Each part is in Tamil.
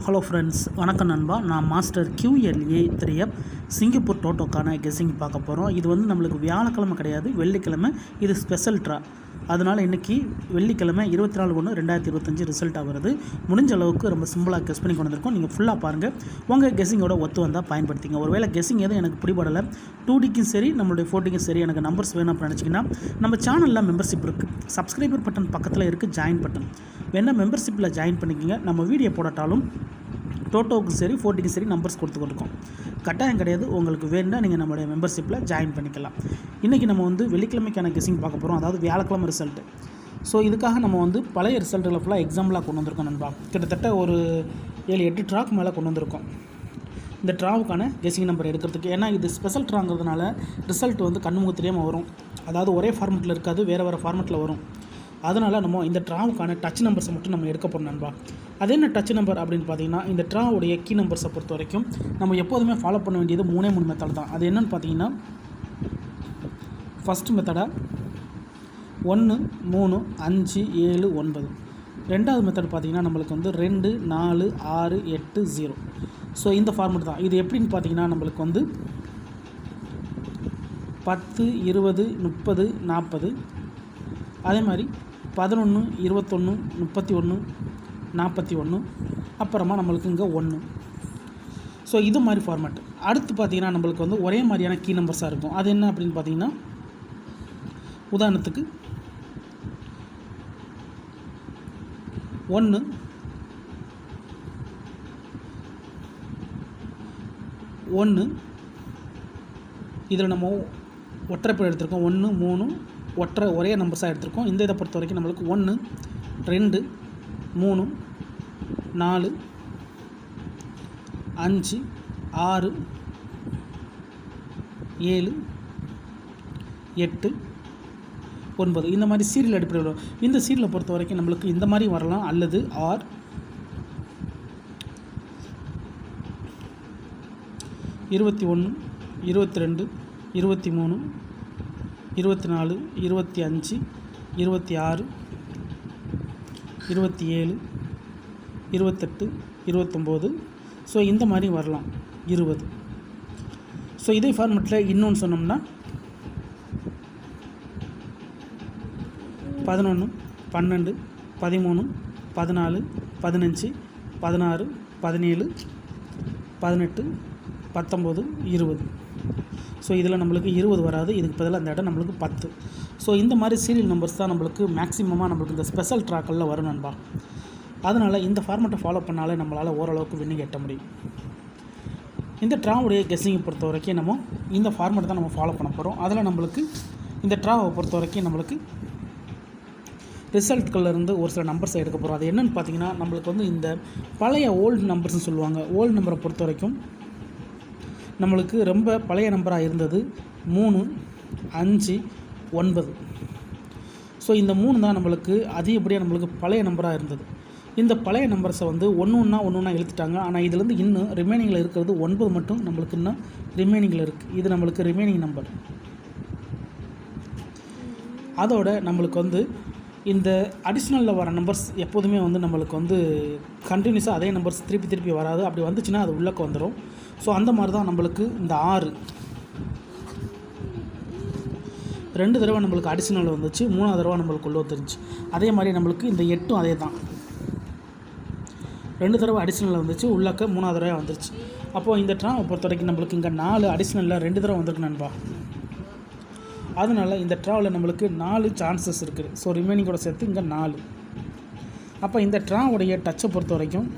ஹலோ ஃப்ரெண்ட்ஸ், வணக்கம் நண்பா. நான் மாஸ்டர் QLA3F சிங்கப்பூர் டோட்டோக்கான கெஸ்ஸிங் பார்க்க போகிறோம். இது வந்து நம்மளுக்கு வியாழக்கிழமை கிடையாது, வெள்ளிக்கிழமை. இது ஸ்பெஷல் ட்ரா. அதனால் இன்றைக்கி வெள்ளிக்கிழமை 24/1/2025 ரிசல்ட்டாக வருது. முடிஞ்ச அளவுக்கு ரொம்ப சிம்பிளாக கெஸ் பண்ணி கொண்டு வந்திருக்கோம். நீங்கள் ஃபுல்லாக பாருங்கள். உங்கள் கெஸ்ஸிங்கோட ஒத்து வந்தால் பயன்படுத்திங்க. ஒருவேளை கெஸ்ஸிங் எதுவும் எனக்கு பிடிபடலை, 2Dக்கும் சரி நம்மளுடைய 4Dக்கும் சரி எனக்கு நம்பர்ஸ் வேணும் அப்படின்னு நினச்சிங்கன்னா நம்ம சேனலில் மெம்பர்ஷிப் இருக்குது. சப்ஸ்கிரைபர் பட்டன் பக்கத்தில் இருக்குது ஜாயின் பட்டன். வேணால் மெம்பர்ஷிப்பில் ஜாயின் பண்ணிக்கோங்க. நம்ம வீடியோ போடட்டாலும் டோட்டோவுக்கும் சரி 4Dக்கும் சரி நம்பர்ஸ் கொடுத்துருக்கோம். கட்டாயம் கிடையாது. உங்களுக்கு வேணும்னா நீங்கள் நம்மளுடைய மெம்பர்ஷிப்பில் ஜாயின் பண்ணிக்கலாம். இன்றைக்கி நம்ம வந்து வெள்ளிக்கிழமைக்கான கெஸ்ஸிங் பார்க்க போகிறோம், அதாவது வியாழக்கிழமை ரிசல்ட்டு. ஸோ இதுக்காக நம்ம வந்து பழைய ரிசல்ட்டுகளை ஃபுல்லாக எக்ஸாம்பிளாக கொண்டு வந்திருக்கோம் நண்பா. கிட்டத்தட்ட ஒரு 7-8 ட்ராக்கு மேலே கொண்டு வந்திருக்கோம் இந்த ட்ராவுக்கான கெஸ்ஸிங் நம்பர் எடுக்கிறதுக்கு. ஏன்னா இது ஸ்பெஷல் ட்ராங்கிறதுனால ரிசல்ட் வந்து கண்ணுமுக தெரியாமல் வரும். அதாவது ஒரே ஃபார்மெட்டில் இருக்காது, வேறு ஃபார்மெட்டில் வரும். அதனால் நம்ம இந்த ட்ராவுக்கான டச் நம்பர்ஸை மட்டும் நம்ம எடுக்க போகிறோம் நண்பா. அது என்ன டச் நம்பர் அப்படின்னு பார்த்தீங்கன்னா, இந்த ட்ராவுடைய கீ நம்பர்ஸை பொறுத்த வரைக்கும் நம்ம எப்போதுமே ஃபாலோ பண்ண வேண்டியது 3 மெத்தட் தான். அது என்னென்னு பார்த்தீங்கன்னா, ஃபஸ்ட்டு மெத்தடாக 1 3 5 7 9. ரெண்டாவது மெத்தட் பார்த்தீங்கன்னா நம்மளுக்கு வந்து 2 4 6 8 0. ஸோ இந்த ஃபார்மெட் தான். இது எப்படின்னு பார்த்தீங்கன்னா நம்மளுக்கு வந்து 10 20 30 40, அதே மாதிரி 11 21 31 41, அப்புறமா நம்மளுக்கு இங்கே 1. ஸோ இது மாதிரி ஃபார்மேட். அடுத்து பார்த்திங்கன்னா நம்மளுக்கு வந்து ஒரே மாதிரியான கீ நம்பர்ஸாக இருக்கும். அது என்ன அப்படின்னு பார்த்தீங்கன்னா, உதாரணத்துக்கு 1 1 இதில் நம்ம ஒற்றைப்படை எடுத்திருக்கோம். 1 3 ஒரே நம்பர்ஸாக எடுத்திருக்கோம். இந்த இதை பொறுத்த வரைக்கும் நம்மளுக்கு 1 2 3 4 5 6 7 8 9 இந்த மாதிரி சீரியல் அடிப்படையில் வரும். இந்த சீரியலை பொறுத்த வரைக்கும் நம்மளுக்கு இந்த மாதிரி வரலாம், அல்லது ஆர் 21 22 23 24 25 26 27 28 29. ஸோ இந்த மாதிரி வரலாம் 20. ஸோ இதே ஃபார்மெட்டில் இன்னொன்று சொன்னோம்னா 11 12 13 14 15 16 17 18 19 20. ஸோ இதில் நம்மளுக்கு 20 வராது, இதுக்கு பதிலாக அந்த இடம் நம்மளுக்கு 10. ஸோ இந்த மாதிரி சீரியல் நம்பர்ஸ் தான் நம்மளுக்கு மேக்ஸிமமாக நம்மளுக்கு இந்த ஸ்பெஷல் ட்ராக்களில் வரும் நண்பா. அதனால் இந்த ஃபார்மெட்டை ஃபாலோ பண்ணாலே நம்மளால் ஓரளவுக்கு வின்னிங் எட்ட முடியும். இந்த ட்ராவுடைய கெஸ்ஸிங்கை பொறுத்த வரைக்கும் நம்ம இந்த ஃபார்மெட் தான் நம்ம ஃபாலோ பண்ண போகிறோம். அதில் நம்மளுக்கு இந்த ட்ராவை பொறுத்த வரைக்கும் நம்மளுக்கு ரிசல்ட்களிலிருந்து ஒரு சில நம்பர்ஸை எடுக்க போகிறோம். அது என்னென்னு பார்த்தீங்கன்னா, நம்மளுக்கு வந்து இந்த பழைய ஓல்டு நம்பர்ஸ்னு சொல்லுவாங்க. ஓல்டு நம்பரை பொறுத்த வரைக்கும் நம்மளுக்கு ரொம்ப பழைய நம்பராக இருந்தது 3 5 9. ஸோ இந்த 3 தான் நம்மளுக்கு அதிகப்படியாக நம்மளுக்கு பழைய நம்பராக இருந்தது. இந்த பழைய நம்பர்ஸை வந்து ஒன்று எழுத்துட்டாங்க. ஆனால் இதுலேருந்து இன்னும் ரிமைனிங்கில் இருக்கிறது 9 மட்டும் நம்மளுக்கு இன்னும் ரிமைனிங்கில் இருக்குது. இது நம்மளுக்கு ரிமைனிங் நம்பர். அதோட நம்மளுக்கு வந்து இந்த அடிஷ்னலில் வர நம்பர்ஸ் எப்போதுமே வந்து நம்மளுக்கு வந்து கண்டினியூஸாக அதே நம்பர்ஸ் திருப்பி வராது. அப்படி வந்துச்சுன்னா அது உள்ளக்க வந்துடும். ஸோ அந்த மாதிரி தான் நம்மளுக்கு இந்த 6 2 தடவை நம்மளுக்கு அடிஷ்னலில் வந்துச்சு, 3ஆவது தடவை நம்மளுக்கு உள்ள வந்துருச்சு. அதே மாதிரி நம்மளுக்கு இந்த 8 அதே தான், 2 தடவை அடிஷ்னலில் வந்துச்சு, உள்ளக்க 3ஆவது தடவை வந்துருச்சு. அப்போது இந்த ட்ராவை பொறுத்த வரைக்கும் நம்மளுக்கு இங்கே 4 அடிஷ்னலில் 2 தடவை வந்திருக்கு நண்பா. அதனால் இந்த ட்ராவில் நம்மளுக்கு 4 சான்சஸ் இருக்குது. ஸோ ரிமைனிங்கோட சேர்த்து இங்கே 4. அப்போ இந்த ட்ராவுடைய டச்சை பொறுத்த வரைக்கும்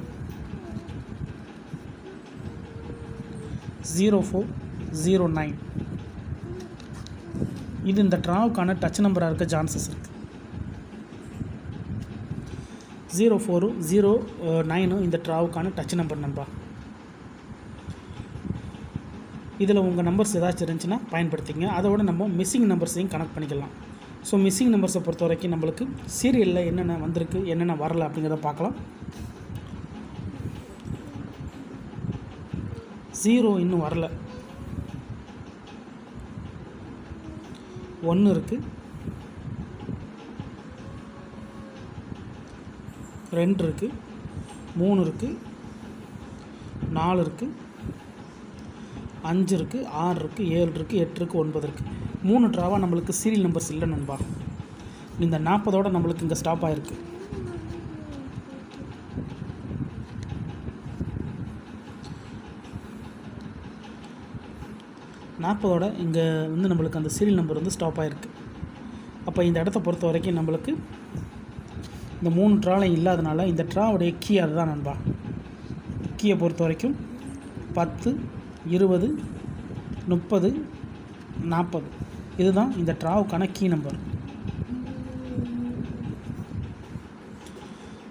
0409 இது இந்த ட்ராவுக்கான டச் நம்பராக இருக்க சான்சஸ் இருக்குது. 0409 இந்த ட்ராவுக்கான டச் நம்பர் நண்பா. இதில் உங்கள் நம்பர்ஸ் ஏதாச்சும் இருந்துச்சுன்னா பயன்படுத்திங்க. அதோட நம்ம மிஸ்ஸிங் நம்பர்ஸையும் கனெக்ட் பண்ணிக்கலாம். ஸோ மிஸ்ஸிங் நம்பர்ஸை பொறுத்த வரைக்கும் நம்மளுக்கு சீரியலில் என்னென்ன வந்திருக்கு என்னென்ன வரலை அப்படிங்கிறத பார்க்கலாம். 0 இன்னும் வரல, 1 இருக்குது, 2 இருக்குது, 3 இருக்குது, 4 இருக்குது, 5 இருக்குது, 6 இருக்குது, 7 இருக்குது, 8 இருக்குது, 9 இருக்குது. 3 ட்ராவாக நம்மளுக்கு சீரியல் நம்பர்ஸ் இல்லை நண்பா. இந்த 40ஓட நம்மளுக்கு இங்கே ஸ்டாப் ஆகிருக்கு. நாற்பதோட இங்கே வந்து நம்மளுக்கு அந்த சீரியல் நம்பர் வந்து ஸ்டாப் ஆகிருக்கு. அப்போ இந்த இடத்த பொறுத்த வரைக்கும் நம்மளுக்கு இந்த 3 ட்ராலையும் இல்லாதனால இந்த ட்ராவுடைய கீ அதுதான் நண்பா. கீயை பொறுத்த வரைக்கும் 10, 20, 30, 40 இதுதான் இந்த ட்ராவுக்கான கீ நம்பர்.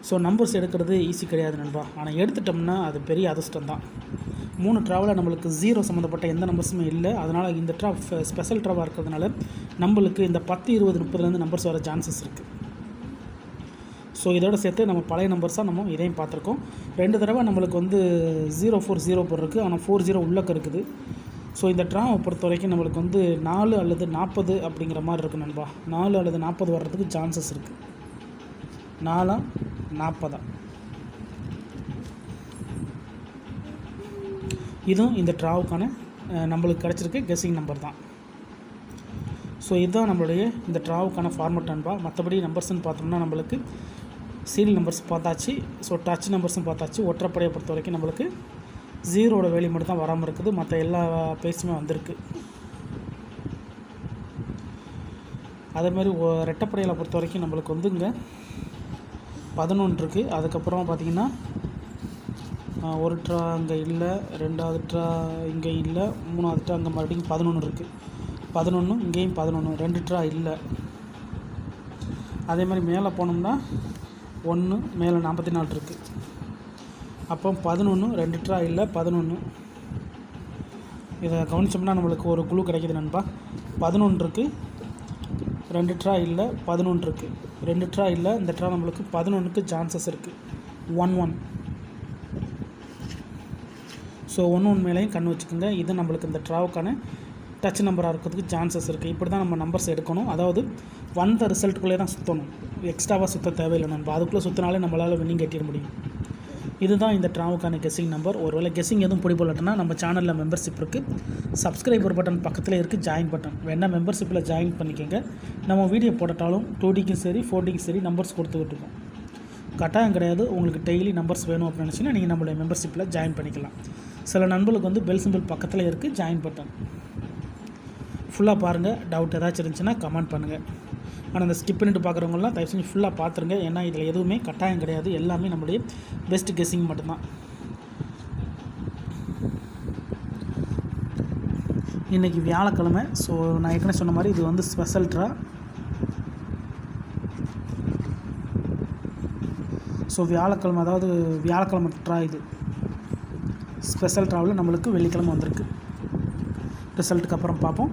ஸோ நம்பர்ஸ் எடுக்கிறது ஈஸி கிடையாது நண்பா. ஆனால் எடுத்துட்டோம்னா அது பெரிய அதிர்ஷ்டம் தான். 3 ட்ராவில் நம்மளுக்கு 0 சம்மந்தப்பட்ட எந்த நம்பர்ஸுமே இல்லை. அதனால் இந்த ட்ரா ஸ்பெஷல் ட்ராவாக இருக்கிறதுனால நம்மளுக்கு இந்த 10, 20, 30லேருந்து நம்பர்ஸ் வர சான்சஸ் இருக்குது. ஸோ இதோட சேர்த்து நம்ம பழைய நம்பர்ஸாக நம்ம இதையும் பார்த்துருக்கோம். 2 தடவை நம்மளுக்கு வந்து 040 போடுறதுக்கு, ஆனால் 40 உள்ளக்க இருக்குது. ஸோ இந்த ட்ராவை பொறுத்த வரைக்கும் நம்மளுக்கு வந்து 4 அல்லது 40 அப்படிங்கிற மாதிரி இருக்குது நண்பா. 4 அல்லது 40 வர்றதுக்கு சான்சஸ் இருக்குது. 4, 40 இதுவும் இந்த ட்ராவுக்கான நம்மளுக்கு கிடச்சிருக்கு கெஸ்ஸிங் நம்பர் தான். ஸோ இதுதான் நம்மளுடைய இந்த ட்ராவுக்கான ஃபார்மட் நண்பா. மற்றபடி நம்பர்ஸ்ன்னு பார்த்தோம்னா நம்மளுக்கு சீரியல் நம்பர்ஸ் பார்த்தாச்சு. ஸோ டச் நம்பர்ஸும் பார்த்தாச்சு. ஒற்றைப்படையை பொறுத்த வரைக்கும் நம்மளுக்கு 0ஓட வேல்யூ மட்டும் தான் வராமல் இருக்குது. மற்ற எல்லா பேஸுமே வந்திருக்கு. அதேமாதிரி ரெட்டைப்படையில் பொறுத்த வரைக்கும் நம்மளுக்கு வந்து இங்கே 11 இருக்குது. அதுக்கப்புறமா பார்த்திங்கன்னா ஒரு ட்ரா அங்கே இல்லை, 2வது ட்ரா இங்கே இல்லை, 3வது ட்ரா அங்கே மறுபடியும் 11 இருக்குது. 11 இங்கேயும் 11, 2 ட்ரா இல்லை. அதே மாதிரி மேலே போனோம்னா 1 மேலே 44 இருக்குது. அப்போ 11, 2 ட்ரா இல்லை, 11. இதை கவனிச்சோம்னா நம்மளுக்கு ஒரு குழு கிடைக்கிது நண்பா. 11 இருக்குது, 2 ட்ரா இல்லை, 11 இருக்குது. 2 ட்ரா இல்லை, இந்த ட்ரா நம்மளுக்கு 11க்கு சான்சஸ் இருக்குது. 11. ஸோ 11 மேலேயும் கண் வச்சுக்கோங்க. இது நம்மளுக்கு இந்த ட்ராவுக்கான டச் நம்பராக இருக்கிறதுக்கு சான்சஸ் இருக்குது. இப்படி தான் நம்ம நம்பர்ஸ் எடுக்கணும். அதாவது வந்த ரிசல்ட்டுக்குள்ளே தான் சுற்றணும். எக்ஸ்ட்ராவாக சுற்ற தேவையில்லை நண்பா. அதுக்குள்ளே சுற்றினாலே நம்மளால் வின்னிங் கட்டிட முடியும். இதுதான் இந்த ட்ராவுக்கான கெஸ்ஸிங் நம்பர். ஒருவேளை கெஸ்ஸிங் எதுவும் பிடிபடலன்னா நம்ம சேனலில் மெம்பர்ஷிப் இருக்குது. சப்ஸ்கிரைபர் பட்டன் பக்கத்தில் இருக்குது ஜாயின் பட்டன். வேணால் மெம்பர்ஷிப்பில் ஜாயின் பண்ணிக்கோங்க. நம்ம வீடியோ போட்டாலும் 2Dக்கும் சரி 4Dக்கும் சரி நம்பர்ஸ் கொடுத்துக்கிட்டு இருக்கோம். கட்டாயம் கிடையாது. உங்களுக்கு டெய்லி நம்பர்ஸ் வேணும் அப்படின்னு நினச்சிங்கன்னா நீங்கள் நம்மளுடைய மெம்பர்ஷிப்பில் ஜாயின் பண்ணிக்கலாம். சில நண்பர்களுக்கு வந்து பெல் சிம்பிள் பக்கத்தில் இருக்குது ஜாயின் பட்டன். ஃபுல்லாக பாருங்கள். டவுட் ஏதாச்சும் இருந்துச்சுன்னா கமெண்ட் பண்ணுங்கள். ஆனால் அந்த ஸ்கிப் பண்ணிட்டு பார்க்குறவங்களாம் தயவு செஞ்சு ஃபுல்லாக பார்த்துருங்க. ஏன்னா இதில் எதுவுமே கட்டாயம் கிடையாது. எல்லாமே நம்மளுடைய பெஸ்ட் கெஸ்ஸிங் மட்டும்தான். இன்றைக்கி வியாழக்கிழமை. ஸோ நான் ஏற்கனவே சொன்ன மாதிரி இது வந்து ஸ்பெஷல் ட்ரா. ஸோ வியாழக்கிழமை, அதாவது வியாழக்கிழமை ட்ரா. இது ஸ்பெஷல் ட்ராவில் நம்மளுக்கு வெள்ளிக்கிழமை வந்திருக்கு. ரிசல்ட்டுக்கு அப்புறம் பார்ப்போம்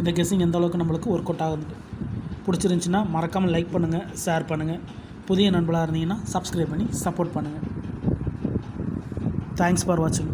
இந்த கெஸ்ஸிங் எந்த அளவுக்கு நம்மளுக்கு ஒர்க் அவுட் ஆகுது. பிடிச்சிருந்துச்சின்னா மறக்காமல் லைக் பண்ணுங்கள், ஷேர் பண்ணுங்கள். புதிய நண்பர்களாக இருந்தீங்கன்னா சப்ஸ்கிரைப் பண்ணி சப்போர்ட் பண்ணுங்கள். தேங்க்ஸ் ஃபார் வாட்சிங்.